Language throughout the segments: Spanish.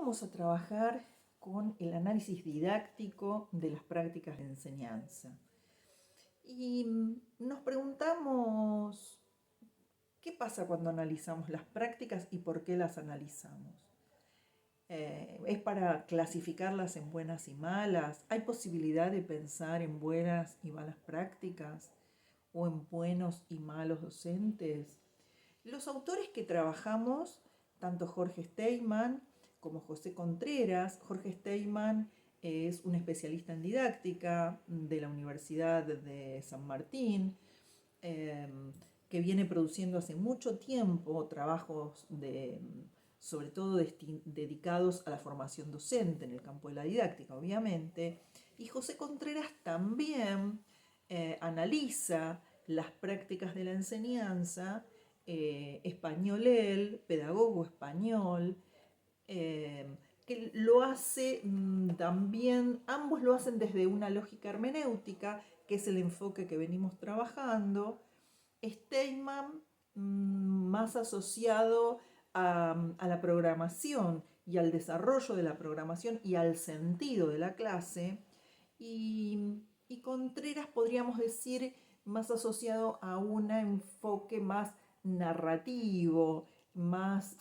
vamos a trabajar con el análisis didáctico de las prácticas de enseñanza. Y nos preguntamos, ¿qué pasa cuando analizamos las prácticas y por qué las analizamos? ¿Es para clasificarlas en buenas y malas? ¿Hay posibilidad de pensar en buenas y malas prácticas o en buenos y malos docentes? Los autores que trabajamos, tanto Jorge Steinman como José Contreras. Jorge Steinman es un especialista en didáctica de la Universidad de San Martín, que viene produciendo hace mucho tiempo trabajos sobre todo dedicados a la formación docente en el campo de la didáctica, obviamente. Y José Contreras también analiza las prácticas de la enseñanza, español, pedagogo español, que lo hace también, ambos lo hacen desde una lógica hermenéutica, que es el enfoque que venimos trabajando. Steinman más asociado a la programación y al desarrollo de la programación y al sentido de la clase, y Contreras podríamos decir más asociado a un enfoque más narrativo, más,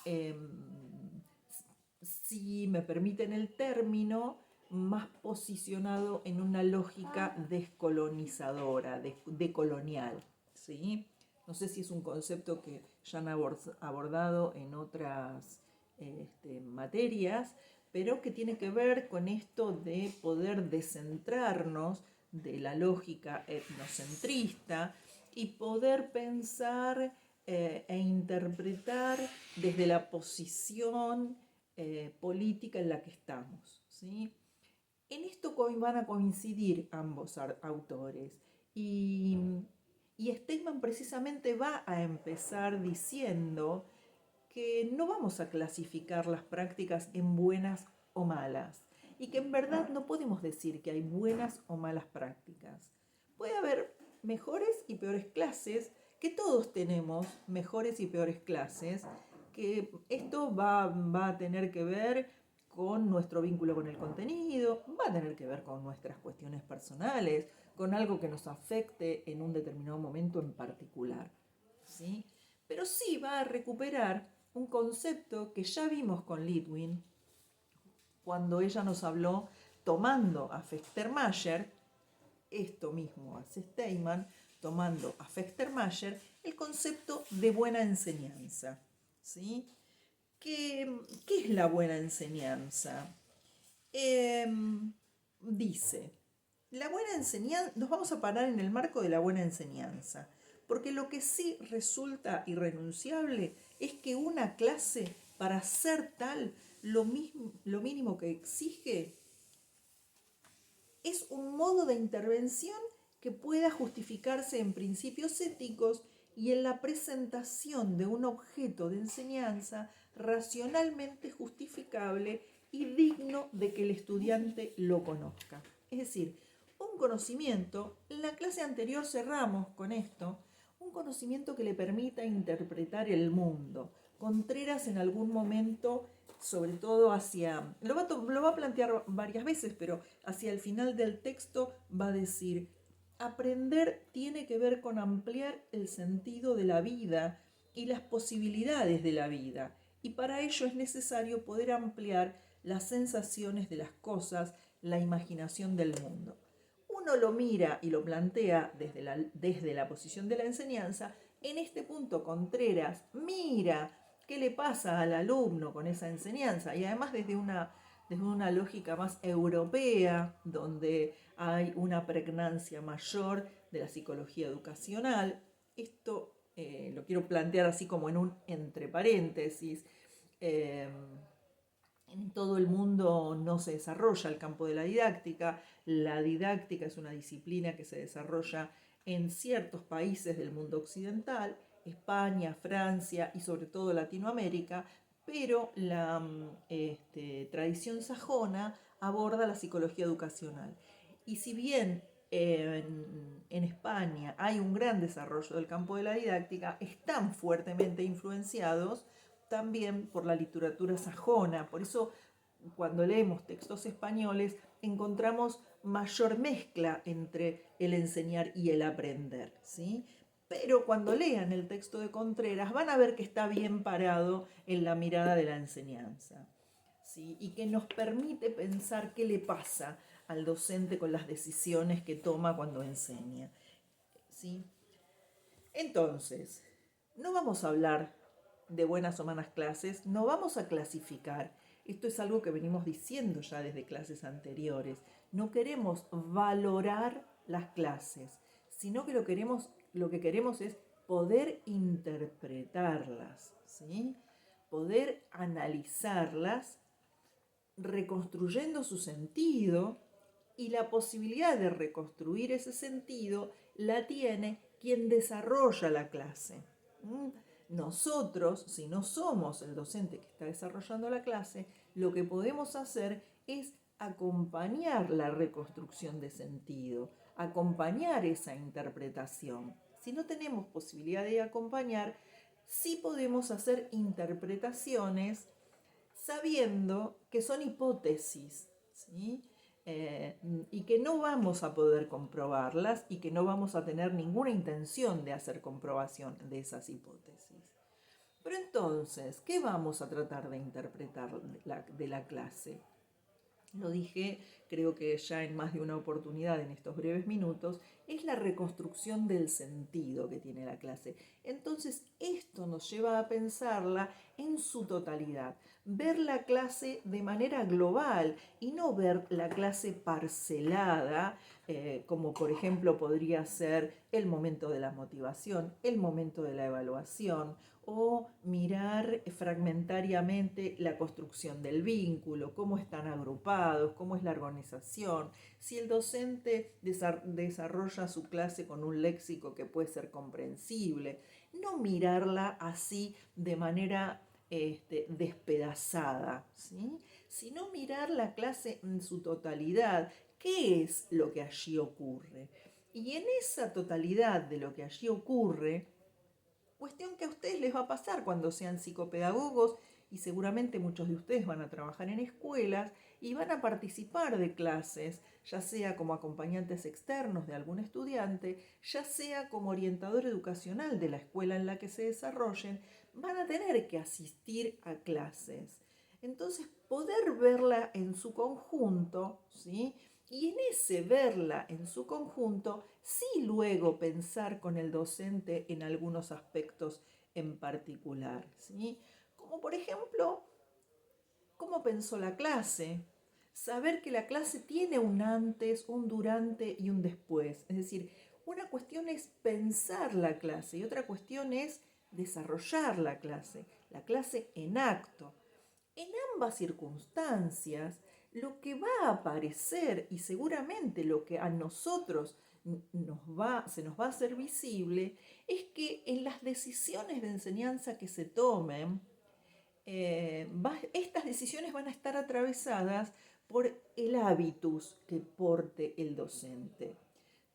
si me permiten el término, más posicionado en una lógica descolonizadora, decolonial, ¿sí? No sé si es un concepto que ya han abordado en otras materias, pero que tiene que ver con esto de poder descentrarnos de la lógica etnocentrista y poder pensar e interpretar desde la posición política en la que estamos, ¿sí? En esto van a coincidir ambos autores, y Steinman precisamente va a empezar diciendo que no vamos a clasificar las prácticas en buenas o malas, y que en verdad no podemos decir que hay buenas o malas prácticas. Puede haber mejores y peores clases, que todos tenemos mejores y peores clases, que esto va a tener que ver con nuestro vínculo con el contenido, va a tener que ver con nuestras cuestiones personales, con algo que nos afecte en un determinado momento en particular, ¿sí? Pero sí va a recuperar un concepto que ya vimos con Litwin cuando ella nos habló, tomando a Fechtermacher, esto mismo hace Steinman, tomando a Fechtermacher, el concepto de buena enseñanza, ¿sí? ¿Qué es la buena enseñanza? Dice, la buena enseñanza, nos vamos a parar en el marco de la buena enseñanza, porque lo que sí resulta irrenunciable es que una clase, para ser tal, lo mínimo que exige es un modo de intervención que pueda justificarse en principios éticos y en la presentación de un objeto de enseñanza racionalmente justificable y digno de que el estudiante lo conozca. Es decir, un conocimiento, en la clase anterior cerramos con esto, un conocimiento que le permita interpretar el mundo. Contreras en algún momento, sobre todo lo va a plantear varias veces, pero hacia el final del texto va a decir, aprender tiene que ver con ampliar el sentido de la vida y las posibilidades de la vida, y para ello es necesario poder ampliar las sensaciones de las cosas, la imaginación del mundo. Uno lo mira y lo plantea desde la posición de la enseñanza. En este punto Contreras mira qué le pasa al alumno con esa enseñanza, y además desde una lógica más europea, donde hay una pregnancia mayor de la psicología educacional. Esto lo quiero plantear así como en un entre paréntesis. En todo el mundo no se desarrolla el campo de la didáctica. La didáctica es una disciplina que se desarrolla en ciertos países del mundo occidental, España, Francia y sobre todo Latinoamérica, pero la tradición sajona aborda la psicología educacional. Y si bien en España hay un gran desarrollo del campo de la didáctica, están fuertemente influenciados también por la literatura sajona. Por eso cuando leemos textos españoles encontramos mayor mezcla entre el enseñar y el aprender, ¿sí? Pero cuando lean el texto de Contreras van a ver que está bien parado en la mirada de la enseñanza, ¿sí? Y que nos permite pensar qué le pasa al docente con las decisiones que toma cuando enseña, ¿sí? Entonces, no vamos a hablar de buenas o malas clases, no vamos a clasificar. Esto es algo que venimos diciendo ya desde clases anteriores. No queremos valorar las clases, sino que lo que queremos es poder interpretarlas, ¿sí? Poder analizarlas, reconstruyendo su sentido, y la posibilidad de reconstruir ese sentido la tiene quien desarrolla la clase. Nosotros, si no somos el docente que está desarrollando la clase, lo que podemos hacer es acompañar la reconstrucción de sentido, acompañar esa interpretación. Si no tenemos posibilidad de acompañar, sí podemos hacer interpretaciones sabiendo que son hipótesis, ¿sí? Y que no vamos a poder comprobarlas y que no vamos a tener ninguna intención de hacer comprobación de esas hipótesis. Pero entonces, ¿qué vamos a tratar de interpretar de la clase? Lo dije, creo que ya en más de una oportunidad en estos breves minutos, es la reconstrucción del sentido que tiene la clase. Entonces, esto nos lleva a pensarla en su totalidad, ver la clase de manera global y no ver la clase parcelada, como por ejemplo podría ser el momento de la motivación, el momento de la evaluación, o mirar fragmentariamente la construcción del vínculo, cómo están agrupados, cómo es la organización, si el docente desarrolla su clase con un léxico que puede ser comprensible, no mirarla así de manera despedazada, ¿sí? Sino mirar la clase en su totalidad, qué es lo que allí ocurre. Y en esa totalidad de lo que allí ocurre, cuestión que a ustedes les va a pasar cuando sean psicopedagogos, y seguramente muchos de ustedes van a trabajar en escuelas y van a participar de clases, ya sea como acompañantes externos de algún estudiante, ya sea como orientador educacional de la escuela en la que se desarrollen, van a tener que asistir a clases. Entonces, poder verla en su conjunto, ¿sí? Y en ese verla en su conjunto, sí luego pensar con el docente en algunos aspectos en particular, ¿sí? Como por ejemplo, ¿cómo pensó la clase? Saber que la clase tiene un antes, un durante y un después. Es decir, una cuestión es pensar la clase y otra cuestión es desarrollar la clase en acto. En ambas circunstancias, lo que va a aparecer y seguramente lo que a nosotros se nos va a hacer visible es que en las decisiones de enseñanza que se tomen, estas decisiones van a estar atravesadas por el hábitus que porte el docente.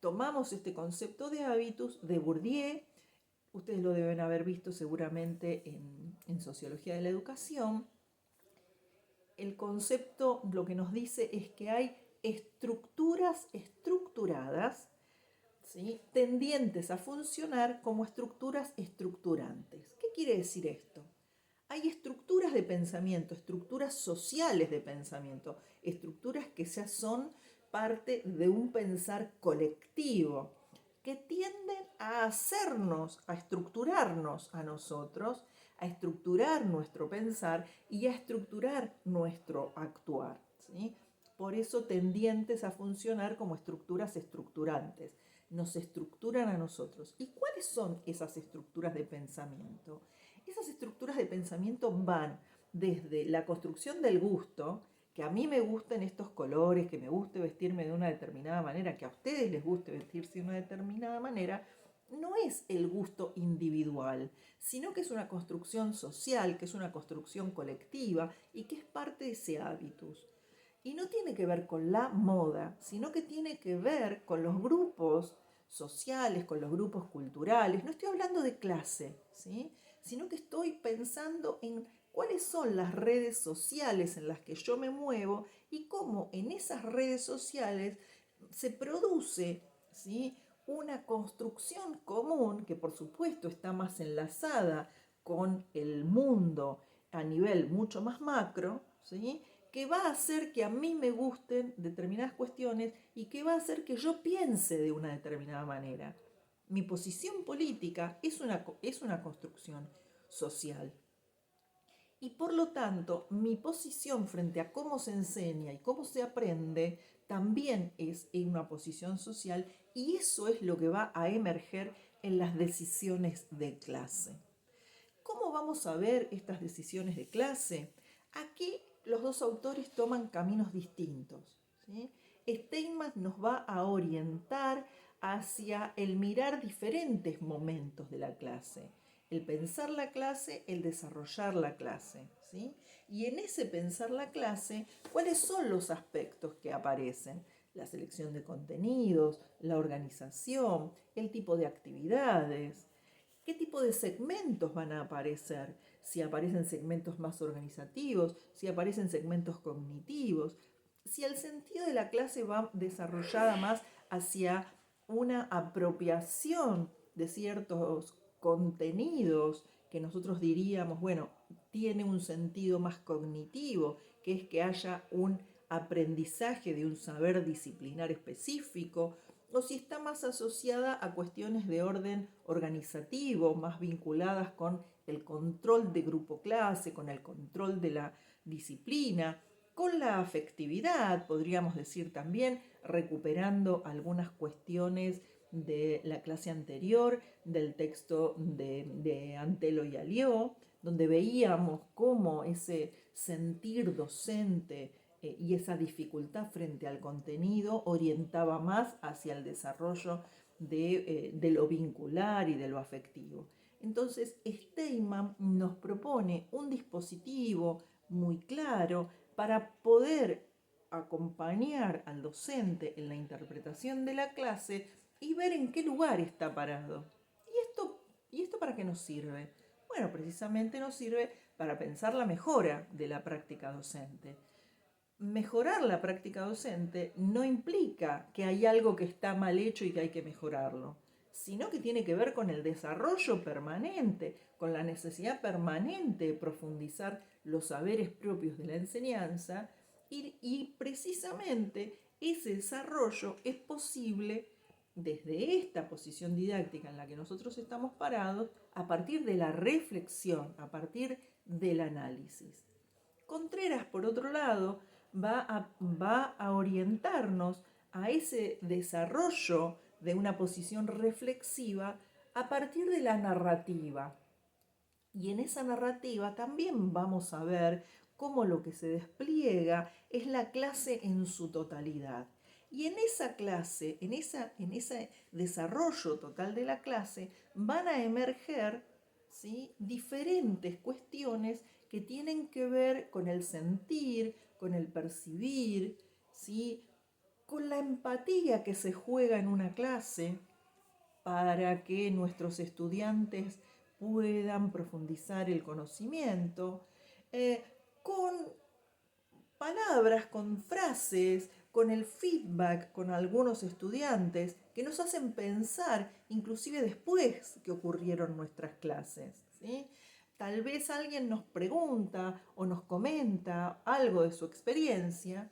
Tomamos este concepto de hábitus de Bourdieu, ustedes lo deben haber visto seguramente en Sociología de la Educación. El concepto lo que nos dice es que hay estructuras estructuradas, ¿sí?, tendientes a funcionar como estructuras estructurantes. ¿Qué quiere decir esto? Hay estructuras de pensamiento, estructuras sociales de pensamiento, estructuras que ya son parte de un pensar colectivo, que tienden a hacernos, a estructurarnos a nosotros, a estructurar nuestro pensar y a estructurar nuestro actuar, ¿sí? Por eso tendientes a funcionar como estructuras estructurantes. Nos estructuran a nosotros. ¿Y cuáles son esas estructuras de pensamiento? Esas estructuras de pensamiento van desde la construcción del gusto, que a mí me gusten estos colores, que me guste vestirme de una determinada manera, que a ustedes les guste vestirse de una determinada manera, no es el gusto individual, sino que es una construcción social, que es una construcción colectiva y que es parte de ese hábitus. Y no tiene que ver con la moda, sino que tiene que ver con los grupos sociales, con los grupos culturales. No estoy hablando de clase, ¿sí?, sino que estoy pensando en cuáles son las redes sociales en las que yo me muevo y cómo en esas redes sociales se produce, ¿sí?, una construcción común que por supuesto está más enlazada con el mundo a nivel mucho más macro, ¿sí?, que va a hacer que a mí me gusten determinadas cuestiones y que va a hacer que yo piense de una determinada manera. Mi posición política es una construcción social. Y por lo tanto, mi posición frente a cómo se enseña y cómo se aprende también es en una posición social, y eso es lo que va a emerger en las decisiones de clase. ¿Cómo vamos a ver estas decisiones de clase? Aquí los dos autores toman caminos distintos, ¿sí? Steinman nos va a orientar hacia el mirar diferentes momentos de la clase, el pensar la clase, el desarrollar la clase, ¿sí? Y en ese pensar la clase, ¿cuáles son los aspectos que aparecen? La selección de contenidos, la organización, el tipo de actividades, qué tipo de segmentos van a aparecer, si aparecen segmentos más organizativos, si aparecen segmentos cognitivos, si el sentido de la clase va desarrollada más hacia una apropiación de ciertos contenidos que nosotros diríamos, bueno, tiene un sentido más cognitivo, que es que haya un aprendizaje de un saber disciplinar específico, o si está más asociada a cuestiones de orden organizativo, más vinculadas con el control de grupo clase, con el control de la disciplina, con la afectividad, podríamos decir también, recuperando algunas cuestiones de la clase anterior, del texto de Antelo y Alió, donde veíamos cómo ese sentir docente y esa dificultad frente al contenido orientaba más hacia el desarrollo de lo vincular y de lo afectivo. Entonces, Steinman nos propone un dispositivo muy claro para poder acompañar al docente en la interpretación de la clase y ver en qué lugar está parado. ¿Y esto para qué nos sirve? Bueno, precisamente nos sirve para pensar la mejora de la práctica docente. Mejorar la práctica docente no implica que hay algo que está mal hecho y que hay que mejorarlo, sino que tiene que ver con el desarrollo permanente, con la necesidad permanente de profundizar los saberes propios de la enseñanza y precisamente ese desarrollo es posible desde esta posición didáctica en la que nosotros estamos parados a partir de la reflexión, a partir del análisis. Contreras, por otro lado, va a orientarnos a ese desarrollo de una posición reflexiva a partir de la narrativa. Y en esa narrativa también vamos a ver cómo lo que se despliega es la clase en su totalidad. Y en esa clase, en ese desarrollo total de la clase, van a emerger, ¿sí?, diferentes cuestiones que tienen que ver con el sentir, con el percibir, ¿sí?, con la empatía que se juega en una clase para que nuestros estudiantes puedan profundizar el conocimiento, con palabras, con frases, con el feedback con algunos estudiantes que nos hacen pensar, inclusive después que ocurrieron nuestras clases, ¿sí? Tal vez alguien nos pregunta o nos comenta algo de su experiencia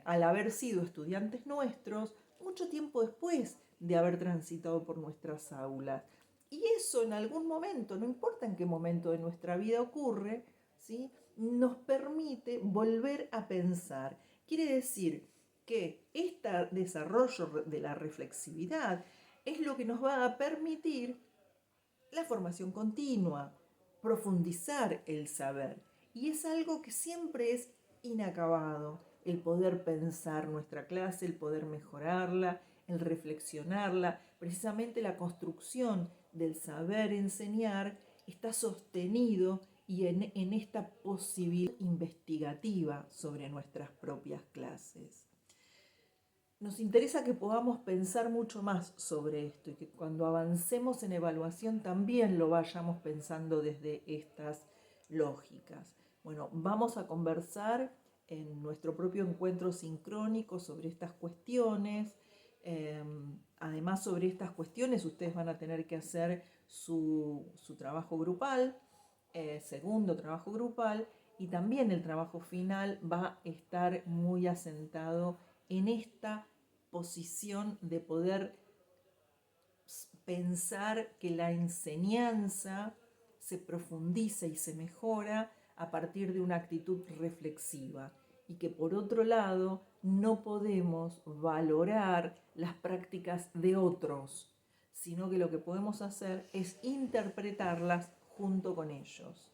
al haber sido estudiantes nuestros mucho tiempo después de haber transitado por nuestras aulas. Y eso en algún momento, no importa en qué momento de nuestra vida ocurre, ¿sí?, nos permite volver a pensar. Quiere decir que este desarrollo de la reflexividad es lo que nos va a permitir la formación continua, profundizar el saber. Y es algo que siempre es inacabado, el poder pensar nuestra clase, el poder mejorarla, el reflexionarla. Precisamente la construcción del saber enseñar está sostenido y en esta posibilidad investigativa sobre nuestras propias clases. Nos interesa que podamos pensar mucho más sobre esto y que cuando avancemos en evaluación también lo vayamos pensando desde estas lógicas. Bueno, vamos a conversar en nuestro propio encuentro sincrónico sobre estas cuestiones. Además, sobre estas cuestiones ustedes van a tener que hacer su trabajo grupal, segundo trabajo grupal, y también el trabajo final va a estar muy asentado en esta posición de poder pensar que la enseñanza se profundiza y se mejora a partir de una actitud reflexiva, y que por otro lado no podemos valorar las prácticas de otros, sino que lo que podemos hacer es interpretarlas junto con ellos.